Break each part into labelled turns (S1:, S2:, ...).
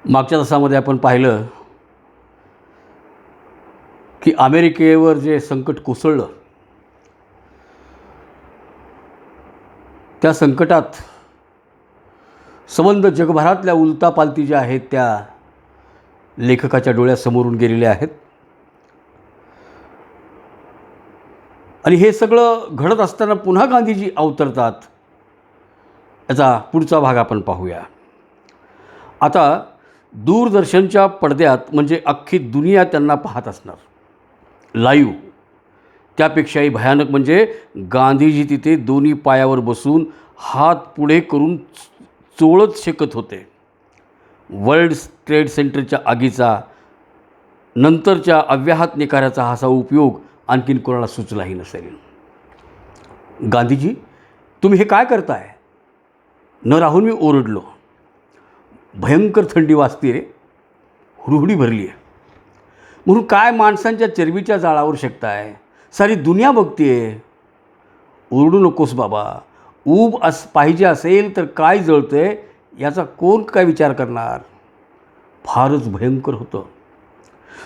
S1: मागच्या तासामध्ये आपण पाहिलं की अमेरिकेवर जे संकट कोसळलं त्या संकटात संबंध जगभरातल्या उलतापालती ज्या आहेत त्या लेखकाच्या डोळ्यासमोरून गेलेल्या आहेत. आणि हे सगळं घडत असताना पुन्हा गांधीजी अवतरतात. याचा पुढचा भाग आपण पाहूया. आता दूरदर्शनच्या पडद्यात म्हणजे अख्खी दुनिया त्यांना पाहत असणार लाईव्ह. त्यापेक्षाही भयानक म्हणजे गांधीजी तिथे दोन्ही पायावर बसून हात पुढे करून चोळत शेकत होते. वर्ल्ड ट्रेड सेंटरच्या आगीचा नंतरच्या अव्याहत निकाराचा असा उपयोग आणखीन कोणाला सुचलाही नसेल. गांधीजी, तुम्ही हे काय करताय? न राहून मी ओरडलो. भयंकर थंडी वाजते रे, हुडहुडी भरली आहे. म्हणून काय माणसांच्या चरबीच्या जाळावर शेकताय? सारी दुनिया बघतीये. ओरडू नकोस बाबा. ऊब पाहिजे असेल तर काय जळतंय याचा कोण काय विचार करणार? फारच भयंकर होतं.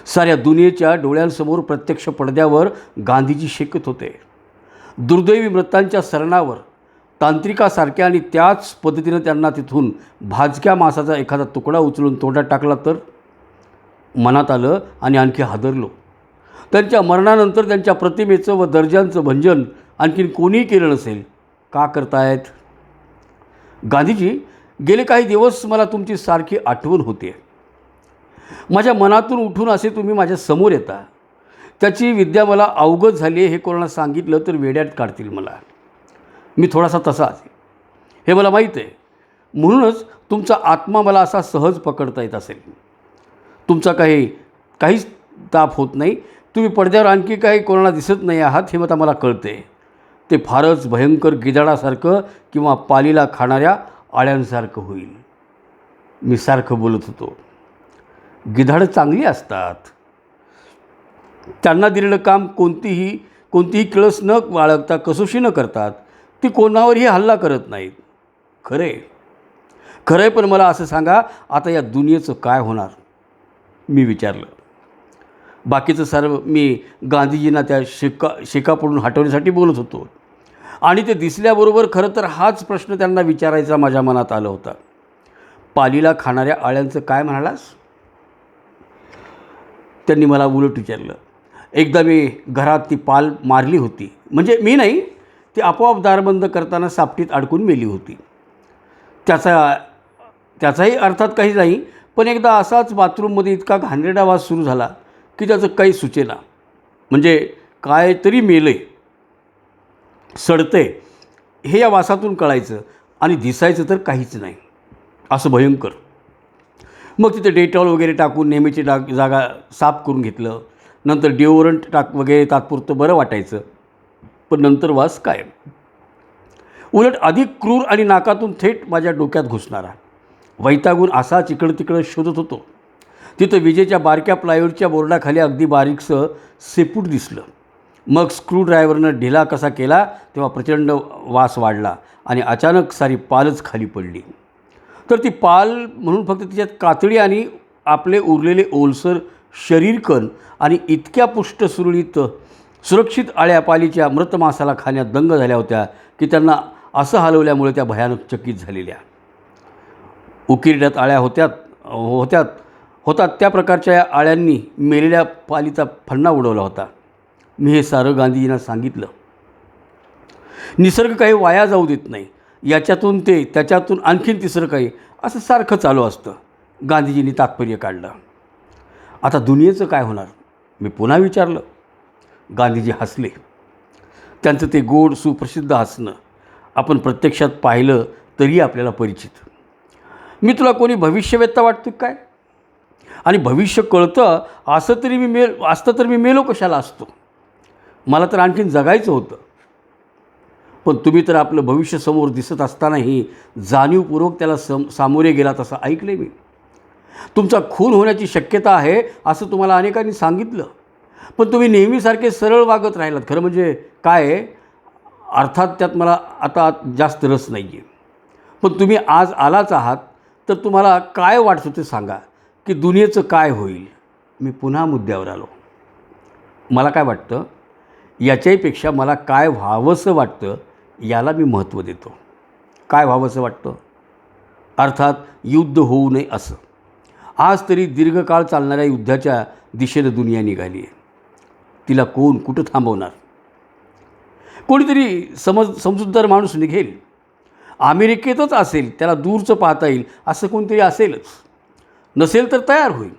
S1: साऱ्या दुनियेच्या डोळ्यांसमोर प्रत्यक्ष पडद्यावर गांधीजी शेकत होते. दुर्दैवी मृतांच्या सरणावर तांत्रिकासारख्या आणि त्याच पद्धतीनं त्यांना तिथून भाजक्या मांसाचा एखादा तुकडा उचलून तोंडात टाकला तर मनात आलं आणि आणखी हादरलो. त्यांच्या मरणानंतर त्यांच्या प्रतिमेचं व दर्जांचं भंजन आणखीन कोणीही केलं नसेल. का करतायत? गांधीजी, गेले काही दिवस मला तुमची सारखी आठवण होते. माझ्या मनातून उठून असे तुम्ही माझ्या समोर येता. त्याची विद्या मला अवगत झाली हे कोणाला सांगितलं तर वेड्यात काढतील मला. मी थोडासा तसा आहे हे मला माहीत आहे. म्हणूनच तुमचा आत्मा मला असा सहज पकडता येत असेल. तुमचा काहीच ताप होत नाही. तुम्ही पडद्यावर आणखी काही कोणाला दिसत नाही आहात हे आता मला कळते. ते फारच भयंकर गिधाडासारखं किंवा पालीला खाणाऱ्या आळ्यांसारखं होईल. मी सारखं बोलत होतो. गिधाडं चांगली असतात. त्यांना दिलेलं काम कोणतीही किळस न बाळगता कसोशी न करतात. ती कोणावरही हल्ला करत नाहीत. खरंय पण मला असं सांगा, आता या दुनियेचं काय होणार? मी विचारलं. बाकीचं सर्व मी गांधीजींना त्या शेका पडून हटवण्यासाठी बोलत होतो आणि ते दिसल्याबरोबर खरं तर हाच प्रश्न त्यांना विचारायचा माझ्या मनात आला होता. पालीला खाणाऱ्या आळ्यांचं काय म्हणालास? त्यांनी मला उलट विचारलं. एकदा मी घरात ती पाल मारली होती. म्हणजे मी नाही, ती आपोआप दार बंद करताना सापटीत अडकून मेली होती. त्याचाही अर्थात काही नाही. पण एकदा असाच बाथरूममध्ये इतका घाणेरडा वास सुरू झाला की त्याचं काही सुचेना. म्हणजे काय तरी मेलंय, सडतंय हे या वासातून कळायचं आणि दिसायचं तर काहीच नाही. असं भयंकर. मग तिथे डेटॉल वगैरे टाकून नेहमीची जागा साफ करून घेतलं. नंतर डिओरंट वगैरे तात्पुरतं बरं वाटायचं. पण नंतर वास कायम. उलट अधिक क्रूर आणि नाकातून थेट माझ्या डोक्यात घुसणारा. वैतागून असाच इकडं तिकडं शोधत होतो. तिथं विजेच्या बारक्या प्लायवूडच्या बोर्डाखाली अगदी बारीकसं शेपूट दिसलं. मग स्क्रूड्रायव्हरनं ढिला कसा केला तेव्हा प्रचंड वास वाढला आणि अचानक सारी पालच खाली पडली. तर ती पाल म्हणून फक्त तिच्यात कातडी आणि आपले उरलेले ओलसर शरीरकण आणि इतक्या पुष्ट सुरक्षित आळ्या पालीच्या मृत मांसाला खाण्यात दंग झाल्या होत्या की त्यांना असं हलवल्यामुळे त्या भयानक चकित झालेल्या. उकिरड्यात आळ्या होतात त्या प्रकारच्या या आळ्यांनी मेलेल्या पालीचा फन्ना उडवला होता. मी हे सारं गांधीजींना सांगितलं. निसर्ग काही वाया जाऊ देत नाही. याच्यातून ते त्याच्यातून आणखीन तिसरं काही असं सारखं चालू असतं. गांधीजींनी तात्पर्य काढलं. आता दुनियेचं काय होणार? मी पुन्हा विचारलं. गांधीजी हसले. त्यांचं ते गोड सुप्रसिद्ध हसणं आपण प्रत्यक्षात पाहिलं तरी आपल्याला परिचित. मी तुला कोणी भविष्यवेत्ता वाटतो काय? आणि भविष्य कळतं असतं तर मी मेलो कशाला असतो? मला तर आणखीन जगायचं होतं. पण तुम्ही तर आपलं भविष्य समोर दिसत असतानाही जाणीवपूर्वक त्याला सामोरे गेलात असं ऐकले मी. तुमचा खून होण्याची शक्यता आहे असं तुम्हाला अनेकांनी सांगितलं. पण तुम्ही नेहमीसारखे सरळ वागत राहिलात. खरं म्हणजे काय आहे, अर्थात त्यात मला आता जास्त रस नाही आहे. पण तुम्ही आज आलाच आहात तर तुम्हाला काय वाटतं ते सांगा की दुनियेचं काय होईल. मी पुन्हा मुद्द्यावर आलो. मला काय वाटतं, याच्याहीपेक्षा मला काय व्हावंसं वाटतं याला मी महत्त्व देतो. काय व्हावंसं वाटतं? अर्थात युद्ध होऊ नये असं. आज तरी दीर्घकाळ चालणाऱ्या युद्धाच्या दिशेनं दुनिया निघाली आहे. तिला कोण कुठं थांबवणार? कोणीतरी समजूतदार माणूस निघेल. अमेरिकेतच असेल, त्याला दूरचं पाहता येईल असं कोणतरी असेलच. नसेल तर तयार होईल.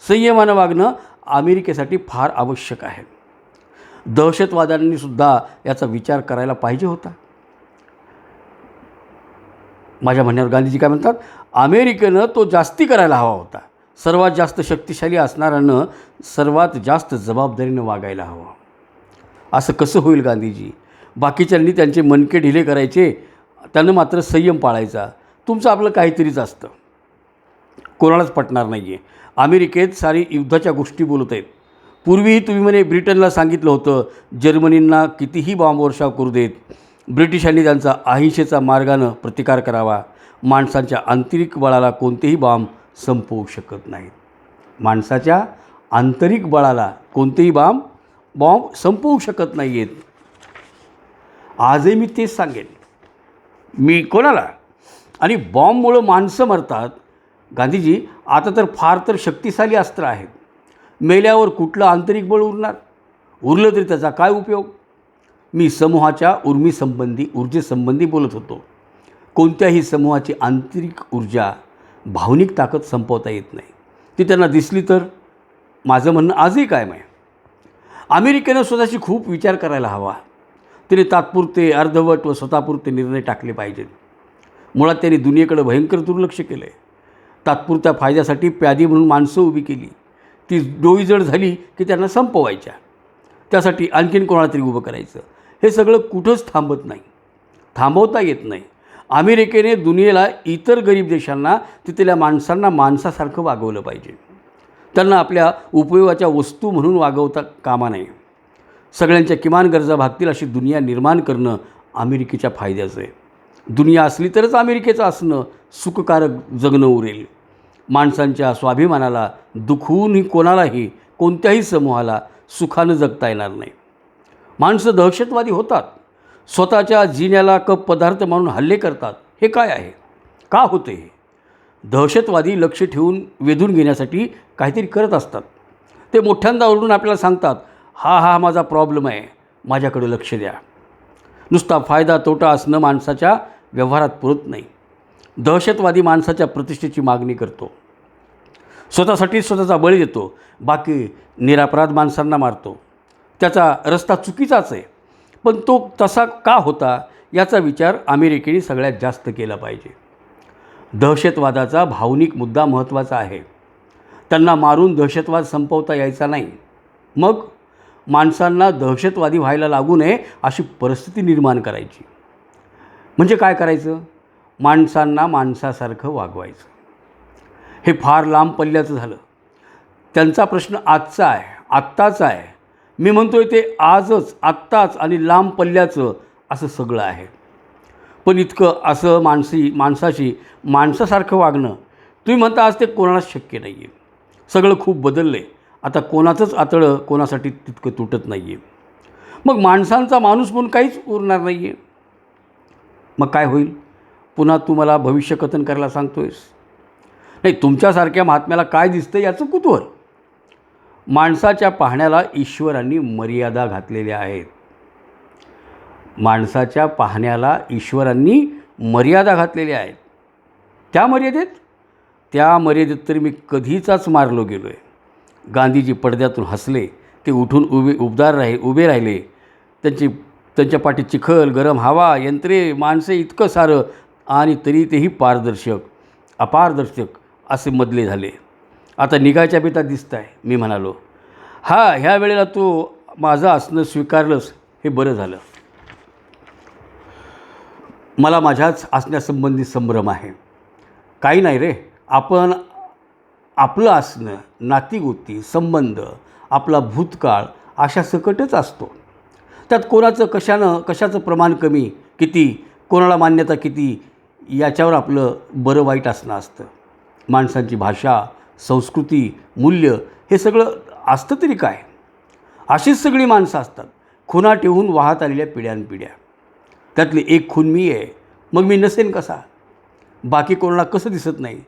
S1: संयमानं वागणं अमेरिकेसाठी फार आवश्यक आहे. दहशतवाद्यांनीसुद्धा याचा विचार करायला पाहिजे होता. माझ्या म्हणण्यावर गांधीजी काय म्हणतात, अमेरिकेनं तो जास्ती करायला हवा होता. सर्वात जास्त शक्तिशाली असणाऱ्यानं सर्वात जास्त जबाबदारीनं वागायला हवं. असं कसं होईल गांधीजी? बाकीच्यांनी त्यांचे मनके ढिले करायचे, त्यानं मात्र संयम पाळायचा. तुमचं आपलं काहीतरीच असतं. कोणालाच पटणार नाही आहे. अमेरिकेत सारी युद्धाच्या गोष्टी बोलत आहेत. पूर्वीही तुम्ही म्हणे ब्रिटनला सांगितलं होतं जर्मनींना कितीही बॉम्बवर्षाव करू देत, ब्रिटिशांनी त्यांचा अहिंसेचा मार्गानं प्रतिकार करावा. माणसांच्या आंतरिक बळाला कोणतेही बॉम्ब संपवू शकत नाहीत. माणसाच्या आंतरिक बळाला कोणतेही बॉम्ब संपवू शकत नाही आहेत. आजही मी तेच सांगेन. मी कोणाला? आणि बॉम्बमुळं माणसं मरतात. गांधीजी, आता तर फार तर शक्तिशाली अस्त्र आहेत. मेल्यावर कुठलं आंतरिक बळ उरणार? उरलं तरी त्याचा काय उपयोग? मी समूहाच्या ऊर्जेसंबंधी बोलत होतो. कोणत्याही समूहाची आंतरिक ऊर्जा, भावनिक ताकद संपवता येत नाही. ती त्यांना दिसली तर. माझं म्हणणं आजही कायम आहे. अमेरिकेनं स्वतःशी खूप विचार करायला हवा. तिने तात्पुरते, अर्धवट व स्वतःपुरते निर्णय टाकले पाहिजेत. मुळात त्यांनी दुनियेकडे भयंकर दुर्लक्ष केलं आहे. तात्पुरत्या फायद्यासाठी प्यादी म्हणून माणसं उभी केली. ती डोईजड झाली की त्यांना संपवायच्या. त्यासाठी आणखीन कोणाला तरी उभं करायचं. हे सगळं कुठंच थांबत नाही, थांबवता येत नाही. अमेरिकेने दुनियेला, इतर गरीब देशांना, तिथल्या माणसांना माणसासारखं वागवलं पाहिजे. त्यांना आपल्या उपयोगाच्या वस्तू म्हणून वागवता कामा नये. सगळ्यांच्या किमान गरजा भागतील अशी दुनिया निर्माण करणं अमेरिकेच्या फायद्याचं आहे. दुनिया असली तरच अमेरिकेचं असणं सुखकारक जगणं उरेल. माणसांच्या स्वाभिमानाला दुखवूनही कोणालाही, कोणत्याही समूहाला सुखानं जगता येणार नाही. माणसं दहशतवादी होतात. स्वतःच्या जिन्याला पदार्थ म्हणून हल्ले करतात. हे काय आहे? का होते हे? दहशतवादी लक्ष ठेवून वेधून घेण्यासाठी काहीतरी करत असतात. ते मोठ्यांदा ओरडून आपल्याला सांगतात, हा माझा प्रॉब्लेम आहे, माझ्याकडे लक्ष द्या. नुसता फायदा तोटा असणं माणसाच्या व्यवहारात पुरत नाही. दहशतवादी माणसाच्या प्रतिष्ठेची मागणी करतो. स्वतःसाठी स्वतःचा बळी देतो. बाकी निरपराध माणसांना मारतो. त्याचा रस्ता चुकीचाच आहे. पण तो तसा का होता याचा विचार अमेरिकेने सगळ्यात जास्त केला पाहिजे. दहशतवादाचा भावनिक मुद्दा महत्त्वाचा आहे. त्यांना मारून दहशतवाद संपवता यायचा नाही. मग माणसांना दहशतवादी व्हायला लागू नये अशी परिस्थिती निर्माण करायची. म्हणजे काय करायचं? माणसांना माणसासारखं वागवायचं. हे फार लांब पल्ल्याचं झालं. त्यांचा प्रश्न आजचा आहे, आत्ताचा आहे. मी म्हणतोय ते आजच, आत्ताच आणि लांब पल्ल्याचं असं सगळं आहे. पण इतकं असं माणसाशी माणसासारखं वागणं, तुम्ही म्हणता आज ते कोणालाच शक्य नाही आहे. सगळं खूप बदललं आहे. आता कोणाचंच आतडं कोणासाठी तितकं तुटत नाही आहे. मग माणसांचा माणूस म्हणून काहीच उरणार नाही आहे. मग काय होईल? पुन्हा तू मला भविष्यकथन करायला सांगतोयस? नाही, तुमच्यासारख्या महात्म्याला काय दिसतं याचं कुतूहल. माणसाच्या पाहण्याला ईश्वरांनी मर्यादा घातलेल्या आहेत. माणसाच्या पाहण्याला ईश्वरांनी मर्यादा घातलेल्या आहेत. त्या मर्यादेत तर मी कधीचाच मारलो गेलो आहे. गांधीजी पडद्यातून हसले. ते उठून उभे राहिले. त्यांच्या पाठीत चिखल, गरम हवा, यंत्रे, माणसे, इतकं सारं, आणि तरी तेही अपारदर्शक असे मधले झाले. आता निघायच्या बेतात दिसत आहे. मी म्हणालो, ह्या वेळेला तू माझं असणं स्वीकारलंस हे बरं झालं. मला माझ्याच असण्यासंबंधी संभ्रम आहे. काही नाही रे. आपलं असणं, नातीगोती, संबंध, आपला भूतकाळ अशा सकटच असतो. त्यात कोणाचं कशाचं प्रमाण कमी, किती, कोणाला मान्यता किती याच्यावर आपलं बरं वाईट असणं असतं. माणसांची भाषा, संस्कृती, मूल्य हे सगळं असतं तरी काय. अशीच सगळी माणसं असतात, खुणा ठेवून वाहत आलेल्या पिढ्यानपिढ्या. त्यातली एक खून मी आहे, मग मी नसेन कसा? बाकी कोणाला कसं दिसत नाही?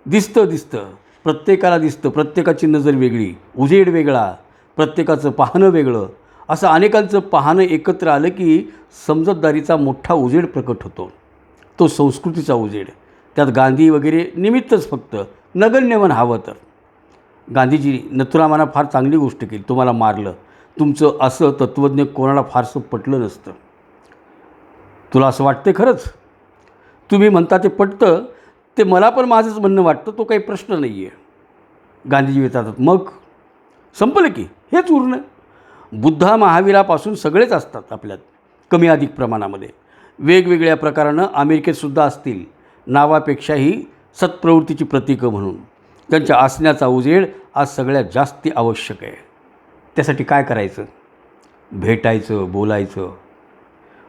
S1: दिसतं. प्रत्येकाला दिसतं. प्रत्येकाची नजर वेगळी, उजेड वेगळा, प्रत्येकाचं पाहणं वेगळं. असं अनेकांचं पाहणं एकत्र आलं की समजतदारीचा मोठा उजेड प्रकट होतो. तो संस्कृतीचा उजेड. त्यात गांधी वगैरे निमित्तच फक्त, नगण्य मन हवं तर. गांधीजी नथुरामांना फार चांगली गोष्ट केली, तुम्हाला मारलं. तुमचं असं तत्त्वज्ञ कोणाला फारसं पटलं नसतं. तुला असं वाटतं खरंच? तुम्ही म्हणता ते पटतं, ते मला पण माझंच म्हणणं वाटतं, तो काही प्रश्न नाही आहे. गांधीजी विचारतात, मग संपलं की हेच उरलं. बुद्धा महावीरापासून सगळेच असतात आपल्यात, कमी अधिक प्रमाणामध्ये. वेगवेगळ्या प्रकारानं अमेरिकेतसुद्धा असतील, नावापेक्षाही सत्प्रवृत्तीची प्रतीकं म्हणून. त्यांच्या असण्याचा उजेड आज सगळ्यात जास्ती आवश्यक आहे. त्यासाठी काय करायचं? भेटायचं, बोलायचं.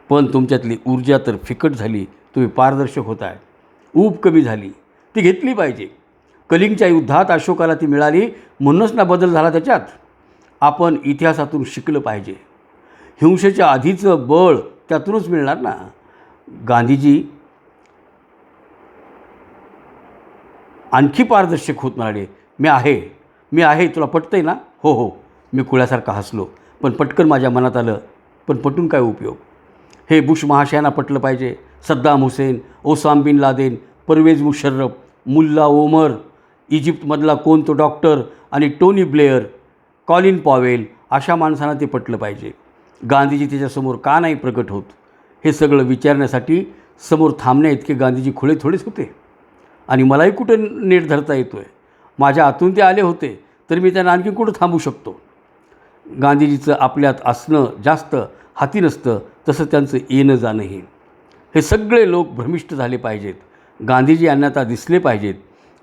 S1: पण तुमच्यातली ऊर्जा तर फिकट झाली, तुम्ही पारदर्शक होताय. ऊब कमी झाली, ती घेतली पाहिजे. कलिंगच्या युद्धात अशोकाला ती मिळाली, म्हणूनच ना बदल झाला त्याच्यात. आपण इतिहासातून शिकलं पाहिजे. हिंसेच्या आधीचं बळ त्यातूनच मिळणार ना. गांधीजी आणखी पारदर्शक होत म्हणाले, मी आहे, तुला पटतंय ना? हो. मी कुळ्यासारखा हसलो, पण पटकन माझ्या मनात आलं, पण पटून काय उपयोग? हे बुश महाशयांना पटलं पाहिजे. सद्दाम हुसेन, ओसाम बिन लादेन, परवेज मुशर्रफ, मुल्ला ओमर, इजिप्तमधला कोण तो डॉक्टर आणि टोनी ब्लेअर, कॉलिन पॉवेल, अशा माणसांना ते पटलं पाहिजे. गांधीजी त्याच्यासमोर का नाही प्रकट होत, हे सगळं विचारण्यासाठी समोर थांबण्या इतके गांधीजी खुळे थोडेच होते. आणि मलाही कुठं नेट धरता येतो आहे? माझ्या आतून ते आले होते, तर मी त्यांना आणखी कुठं थांबू शकतो? गांधीजीचं आपल्यात असणं जास्त हाती नसतं, तसं त्यांचं येणं जाणंही. हे सगळे लोक भ्रमिष्ट झाले पाहिजेत. गांधीजी यांना आता दिसले पाहिजेत.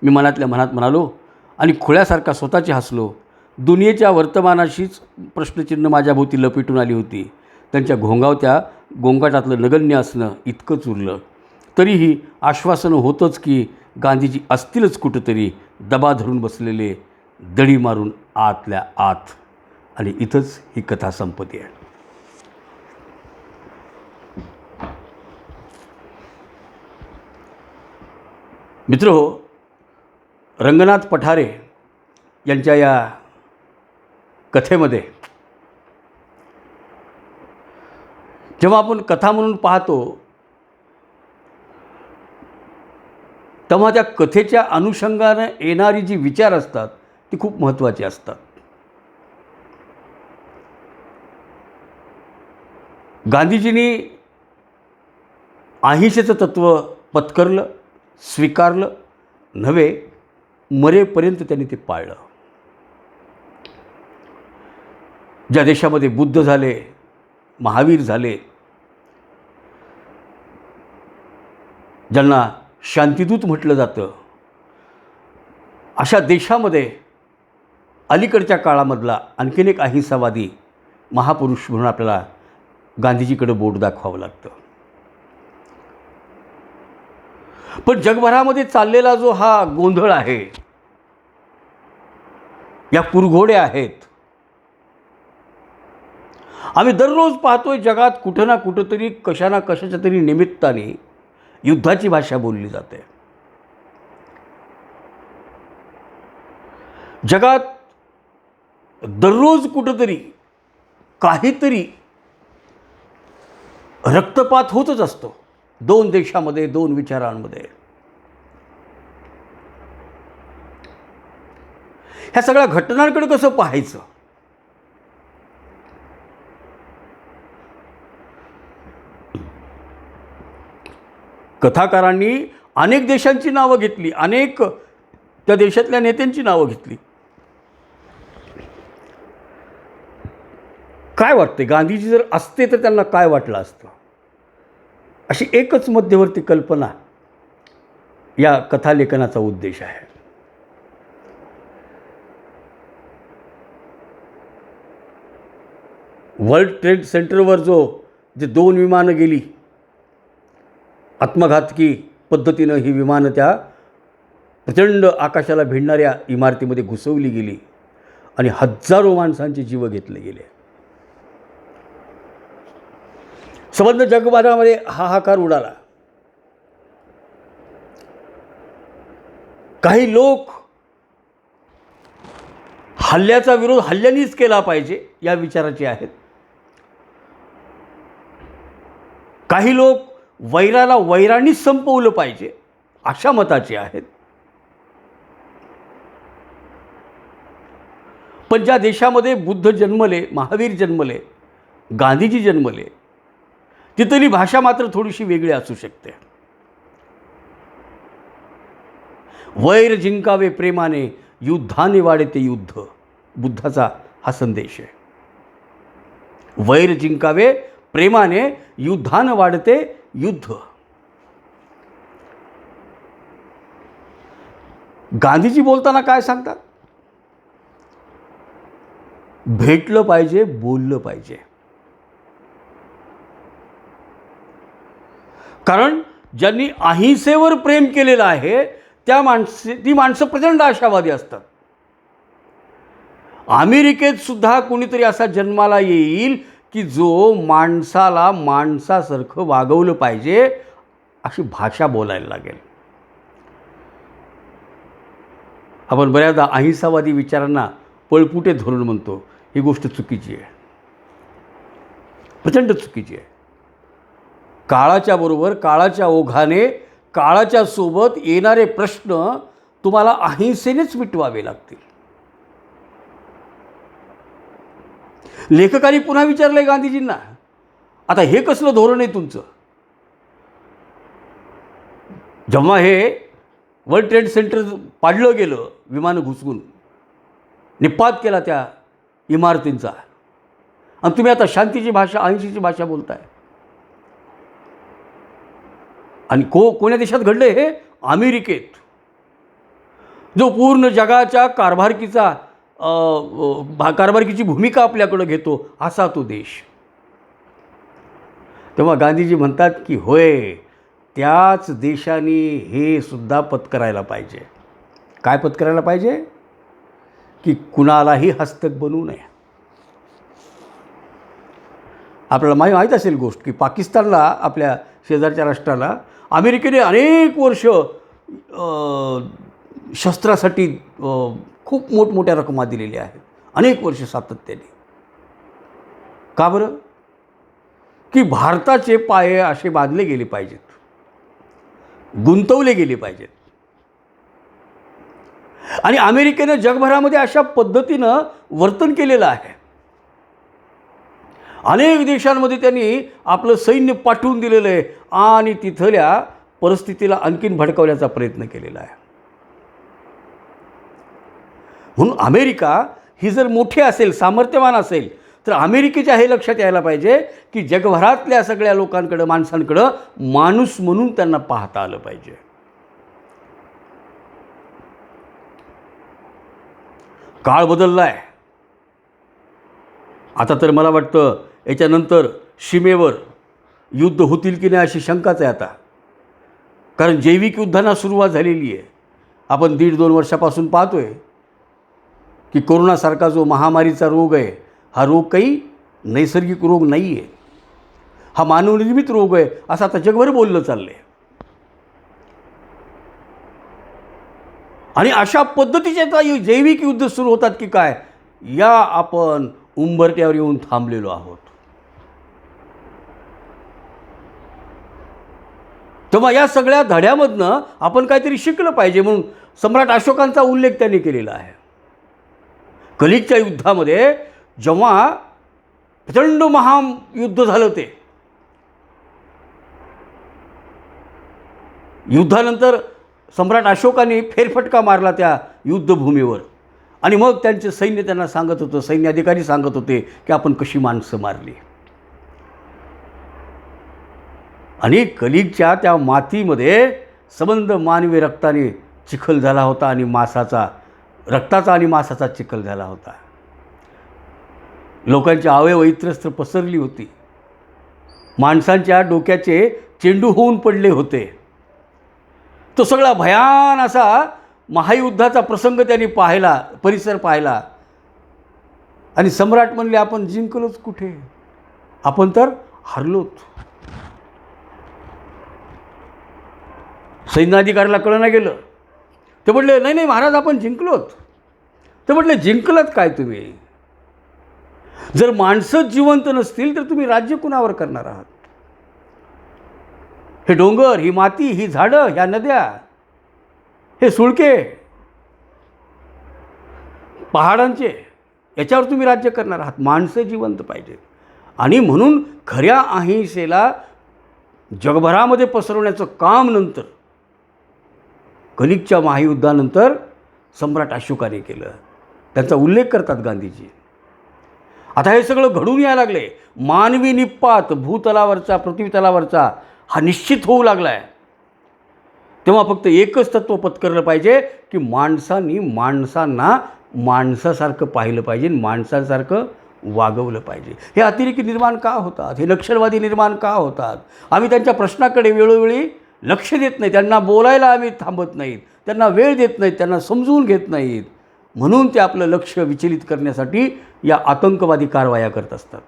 S1: मी मनातल्या मनात म्हणालो आणि खुळ्यासारखा स्वतःची हसलो. दुनियेच्या वर्तमानाशीच प्रश्नचिन्ह माझ्याभोवती लपेटून आली होती. त्यांच्या घोंगावत्या गोंगाटातलं नगण्य असणं इतकंच उरलं. तरीही आश्वासनं होतंच की गांधीजी असतीलच कुठंतरी दबा धरून बसलेले, दडी मारून आतल्या आत. आणि इथंच ही कथा संपते आहे. मित्रहो, रंगनाथ पठारे यांच्या या कथेमध्ये जेव्हा आपण कथा म्हणून पाहतो, तेव्हा त्या कथेच्या अनुषंगानं येणारी जी विचार असतात ती खूप महत्त्वाची असतात. गांधीजींनी अहिंसेचं तत्त्व पत्करलं, स्वीकारलं नव्हे, मरेपर्यंत त्यांनी ते पाळलं. ज्या देशामध्ये बुद्ध झाले, महावीर झाले, ज्यांना शांतिदूत म्हटलं जातं, अशा देशामध्ये अलीकडच्या काळामधला आणखीन एक अहिंसावादी महापुरुष म्हणून आपल्याला गांधीजीकडे बोट दाखवावं लागतं. पण जगभरामध्ये चाललेला जो हा गोंधळ आहे, या कुरघोड्या आहेत, आम्ही दररोज पाहतोय जगात कुठं ना कुठंतरी कशा ना कशाच्या तरी निमित्ताने युद्धाची भाषा बोलली जाते. जगात दररोज कुठंतरी काहीतरी रक्तपात होतच असतो, दोन देशामध्ये, दोन विचारांमध्ये. ह्या सगळ्या घटनांकडे कसं पाहायचं? कथाकारांनी अनेक देशांची नावं घेतली, अनेक त्या देशातल्या नेत्यांची नावं घेतली. काय वाटते, गांधीजी जर असते तर त्यांना काय वाटलं असतं? अशी एकच मध्यवर्ती कल्पना या कथालेखनाचा उद्देश आहे. वर्ल्ड ट्रेड सेंटरवर जे 2 विमानं गेली, आत्मघातकी पद्धतीनं ही विमानं त्या प्रचंड आकाशाला भिडणाऱ्या इमारतीमध्ये घुसवली गेली आणि हजारो माणसांचे जीव घेतले गेले. संबंध जगभरामध्ये हाहाकार उडाला. काही लोक हल्ल्याचा विरोध हल्ल्यानेच केला पाहिजे या विचाराचे आहेत. काही लोक वैराला वैरानेच संपवलं पाहिजे अशा मताचे आहेत. पण ज्या देशामध्ये बुद्ध जन्मले, महावीर जन्मले, गांधीजी जन्मले, तिथली भाषा मात्र थोडीशी वेगळी असू शकते. वैर जिंकावे प्रेमाने, युद्धाने वाढते युद्ध, बुद्धाचा हा संदेश आहे. वैर जिंकावे प्रेमाने, युद्धाने वाढते युद्ध. गांधीजी बोलताना काय सांगतात? भेटलं पाहिजे, बोललं पाहिजे. कारण ज्यांनी अहिंसेवर प्रेम केलेलं आहे ती माणसं प्रचंड आशावादी असतात. अमेरिकेत सुद्धा कोणीतरी असा जन्माला येईल की जो माणसाला माणसासारखं वागवलं पाहिजे अशी भाषा बोलायला लागेल. आपण बऱ्याचदा अहिंसावादी विचारांना पळपुटे धोरण म्हणतो. ही गोष्ट चुकीची आहे, प्रचंड चुकीची आहे. काळाच्या बरोबर, काळाच्या ओघाने, काळाच्या सोबत येणारे प्रश्न तुम्हाला अहिंसेनेच मिटवावे लागतील. लेखकांनी पुन्हा विचारलंय गांधीजींना, आता हे कसलं धोरण आहे तुमचं? जेव्हा हे वर्ल्ड ट्रेड सेंटर पाडलं गेलं, विमानं घुसवून निपात केला त्या इमारतींचा, आणि तुम्ही आता शांतीची भाषा, अहिंसेची भाषा बोलताय. आणि कोण्या देशात घडलं हे? अमेरिकेत, जो पूर्ण जगाच्या कारभारकीची भूमिका आपल्याकडं घेतो असा तो देश. तेव्हा गांधीजी म्हणतात की होय, त्याच देशाने हे सुद्धा पत्करायला पाहिजे. काय पत्करायला पाहिजे? की कुणालाही हस्तक बनवू नये. आपल्याला माहीत असेल गोष्ट की पाकिस्तानला, आपल्या शेजारच्या राष्ट्राला, अमेरिकेने अनेक वर्ष शस्त्रासाठी खूप मोठमोठ्या रकमा दिलेल्या आहेत, अनेक वर्ष सातत्याने. का बरं? की भारताचे पाये असे बांधले गेले पाहिजेत, गुंतवले गेले पाहिजेत. आणि अमेरिकेनं जगभरामध्ये अशा पद्धतीनं वर्तन केलेलं आहे. अनेक देशांमध्ये त्यांनी आपलं सैन्य पाठवून दिलेलं आहे आणि तिथल्या परिस्थितीला आणखीन भडकवण्याचा प्रयत्न केलेला आहे. म्हणून अमेरिका ही जर मोठी असेल, सामर्थ्यवान असेल, तर अमेरिकेच्या हे लक्षात यायला पाहिजे की जगभरातल्या सगळ्या लोकांकडं, माणसांकडं माणूस म्हणून त्यांना पाहता आलं पाहिजे. काळ बदलला आहे. आता तर मला वाटतं याच्यानंतर सीमेवर युद्ध होतील की नाही अशी शंकाच आहे आता. कारण जैविक युद्धांना सुरुवात झालेली आहे. आपण 1.5-2 वर्षापासून पाहतोय की कोरोनासारखा जो महामारीचा रोग आहे, हा रोग काही नैसर्गिक रोग नाही आहे, हा मानवनिर्मित रोग आहे असं आता जगभर बोललं चाललं आहे. आणि अशा पद्धतीचे आता जैविक युद्ध सुरू होतात की काय, या आपण उंबरट्यावर येऊन थांबलेलो आहोत. तेव्हा या सगळ्या धड्यामधनं आपण काहीतरी शिकलं पाहिजे म्हणून सम्राट अशोकांचा उल्लेख त्यांनी केलेला आहे. कलिगच्या युद्धामध्ये जेव्हा प्रचंड महायुद्ध झालं, ते युद्धानंतर सम्राट अशोकाने फेरफटका मारला त्या युद्धभूमीवर आणि मग त्यांचे सैन्य त्यांना सांगत होतं, सैन्य अधिकारी सांगत होते की आपण कशी माणसं मारली. आणि कलिगच्या त्या मातीमध्ये सबंध मानवी रक्ताने चिखल झाला होता आणि रक्ताचा आणि मांसाचा चिखल झाला होता. लोकांची अवयव इत्रस्त्र पसरली होती. माणसांच्या डोक्याचे चेंडू होऊन पडले होते. तो सगळा भयान असा महायुद्धाचा प्रसंग त्यांनी पाहिला, परिसर पाहिला. आणि सम्राट म्हणले, आपण जिंकलोच कुठे, आपण तर हरलोत. सैन्याधिकाऱ्याला कळलं गेलं. ते म्हटले, नाही नाही महाराज, आपण जिंकलोत. ते म्हटले, जिंकलात काय तुम्ही? जर माणसं जिवंत नसतील तर तुम्ही राज्य कुणावर करणार आहात? हे डोंगर, ही माती, ही झाडं, ह्या नद्या, हे सुळके पहाडांचे, याच्यावर तुम्ही राज्य करणार आहात. माणसं जिवंत पाहिजे. आणि म्हणून खऱ्या अहिंसेला जगभरामध्ये पसरवण्याचं काम नंतर कलिकच्या महायुद्धानंतर सम्राट अशोकाने केलं. त्यांचा उल्लेख करतात गांधीजी. आता हे सगळं घडून यायला लागले. मानवी निपात भूतलावरचा, पृथ्वीतलावरचा हा निश्चित होऊ लागला आहे. तेव्हा फक्त एकच तत्त्व पत्करलं पाहिजे की माणसांनी माणसांना माणसासारखं पाहिलं पाहिजे, माणसांसारखं वागवलं पाहिजे. हे अतिरेकी निर्माण का होतात? हे नक्षलवादी निर्माण का होतात? आम्ही त्यांच्या प्रश्नाकडे वेळोवेळी लक्ष देत नाही. त्यांना बोलायला आम्ही थांबत नाहीत, त्यांना वेळ देत नाहीत, त्यांना समजून घेत नाहीत. म्हणून ते आपलं लक्ष विचलित करण्यासाठी या आतंकवादी कारवाया करत असतात.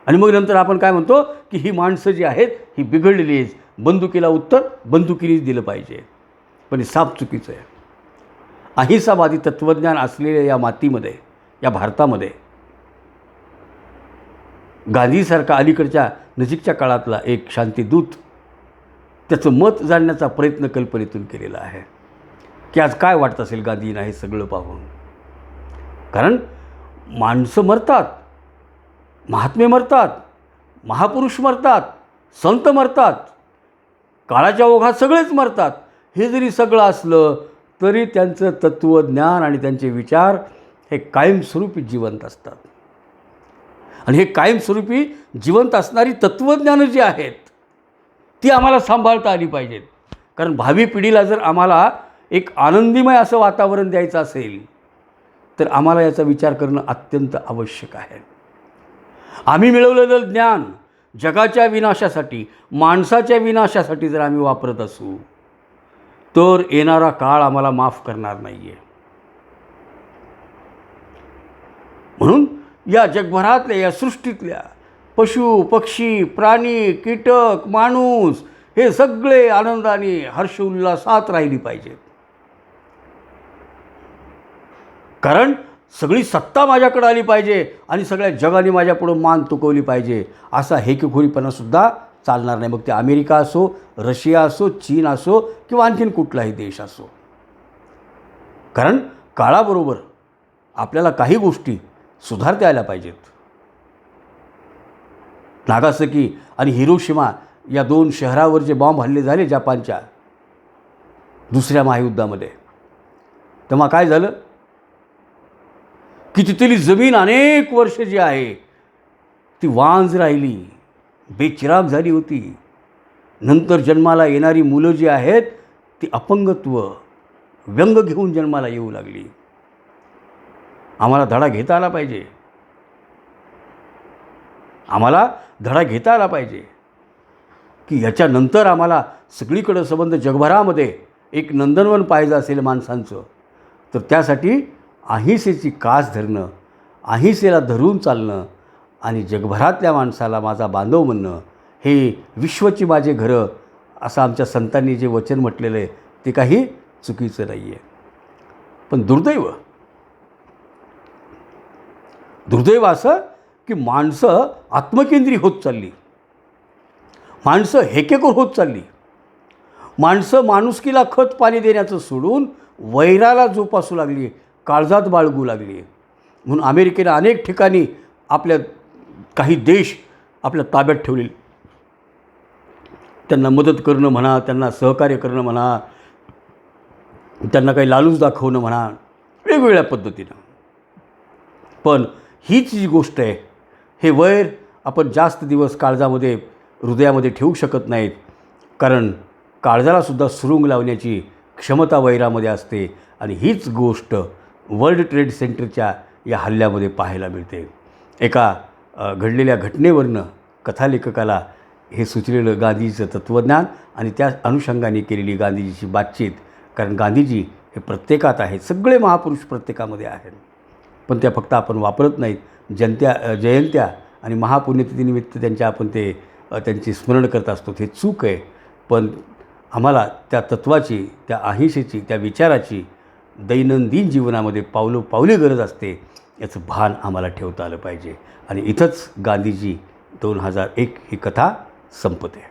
S1: आणि मग नंतर आपण काय म्हणतो की ही माणसं जी आहेत ही बिघडलेली आहेत, बंदुकीला उत्तर बंदुकीनेच दिलं पाहिजे. पण हे साफ चुकीचं आहे. अहिंसावादी तत्त्वज्ञान असलेल्या या मातीमध्ये, या भारतामध्ये गांधीसारखा अलीकडच्या नजीकच्या काळातला एक शांतीदूत त्याचं मत जाणण्याचा प्रयत्न कल्पनेतून केलेला आहे की आज काय वाटत असेल गांधींना हे सगळं पाहून. कारण माणसं मरतात, महात्मे मरतात, महापुरुष मरतात, संत मरतात, काळाच्या ओघात सगळेच मरतात. हे जरी सगळं असलं तरी त्यांचं तत्त्वज्ञान आणि त्यांचे विचार हे कायमस्वरूपी जिवंत असतात. आणि हे कायमस्वरूपी जिवंत असणारी तत्त्वज्ञानं जी आहेत ती आम्हाला सांभाळता आली पाहिजेत. कारण भावी पिढीला जर आम्हाला एक आनंदीमय असं वातावरण द्यायचं असेल तर आम्हाला याचा विचार करणं अत्यंत आवश्यक आहे. आम्ही मिळवलेलं ज्ञान जगाच्या विनाशासाठी, माणसाच्या विनाशासाठी जर आम्ही वापरत असू तर येणारा काळ आम्हाला माफ करणार नाही आहे. म्हणून या जगभरातल्या, या सृष्टीतल्या पशु, पक्षी, प्राणी, कीटक, माणूस हे सगळे आनंदाने, हर्ष उल्हासात राहिली पाहिजेत. कारण सगळी सत्ता माझ्याकडे आली पाहिजे आणि सगळ्या जगाने माझ्यापुढं मान तुकवली पाहिजे असा हेकेखोरीपणासुद्धा चालणार नाही. मग ते अमेरिका असो, रशिया असो, चीन असो किंवा आणखीन कुठलाही देश असो. कारण काळाबरोबर आपल्याला काही गोष्टी सुधारता आल्या पाहिजेत. नागासाकी आणि हिरोशिमा या 2 शहरावर जे बॉम्ब हल्ले झाले जपानच्या दुसऱ्या महायुद्धामध्ये, तेव्हा काय झालं की तिथली जमीन अनेक वर्ष जी आहे ती वांज राहिली, बेचिराग झाली होती. नंतर जन्माला येणारी मुलं जी आहेत ती अपंगत्व, व्यंग घेऊन जन्माला येऊ लागली. आम्हाला धडा घेता आला पाहिजे. आम्हाला धडा घेता आला पाहिजे की याच्यानंतर आम्हाला सगळीकडं संबंध जगभरामध्ये एक नंदनवन पाहिजे असेल माणसांचं, तर त्यासाठी अहिंसेची कास धरणं, अहिंसेला धरून चालणं आणि जगभरातल्या माणसाला माझा बांधव म्हणणं, हे विश्वची माझे घरं असं आमच्या संतांनी जे वचन म्हटलेलं आहे ते काही चुकीचं नाही आहे. पण दुर्दैव असं की माणसं आत्मकेंद्री होत चालली, माणसं हेकेखोर होत चालली. माणसं माणुसकीला खत पाणी देण्याचं सोडून वैराला जोपासू लागली, काळजात बाळगू लागली. म्हणून अमेरिकेने अनेक ठिकाणी आपल्या काही देश आपल्या ताब्यात ठेवले. त्यांना मदत करणं म्हणा, त्यांना सहकार्य करणं म्हणा, त्यांना काही लालूच दाखवणं म्हणा, वेगवेगळ्या पद्धतीनं. पण हीच जी गोष्ट आहे, हे वैर आपण जास्त दिवस काळजामध्ये, हृदयामध्ये ठेवू शकत नाहीत. कारण काळजालासुद्धा सुरुंग लावण्याची क्षमता वैरामध्ये असते. आणि हीच गोष्ट वर्ल्ड ट्रेड सेंटरच्या या हल्ल्यामध्ये पाहायला मिळते. एका घडलेल्या घटनेवरनं कथालेखकाला हे सुचलेलं गांधीजीचं तत्त्वज्ञान आणि त्या अनुषंगाने केलेली गांधीजीची बातचीत. कारण गांधीजी हे प्रत्येकात आहेत, सगळे महापुरुष प्रत्येकामध्ये आहेत, पण त्या फक्त आपण वापरत नाहीत. जयंत्या आणि महापुण्यतिथीनिमित्त त्यांची स्मरण करत असतो, हे चूक आहे. पण आम्हाला त्या तत्त्वाची, त्या अहिंसेची, त्या विचाराची दैनंदिन जीवनामध्ये पावली गरज असते, याचं भान आम्हाला ठेवता आलं पाहिजे. आणि इथंच गांधीजी 2001 ही कथा संपते.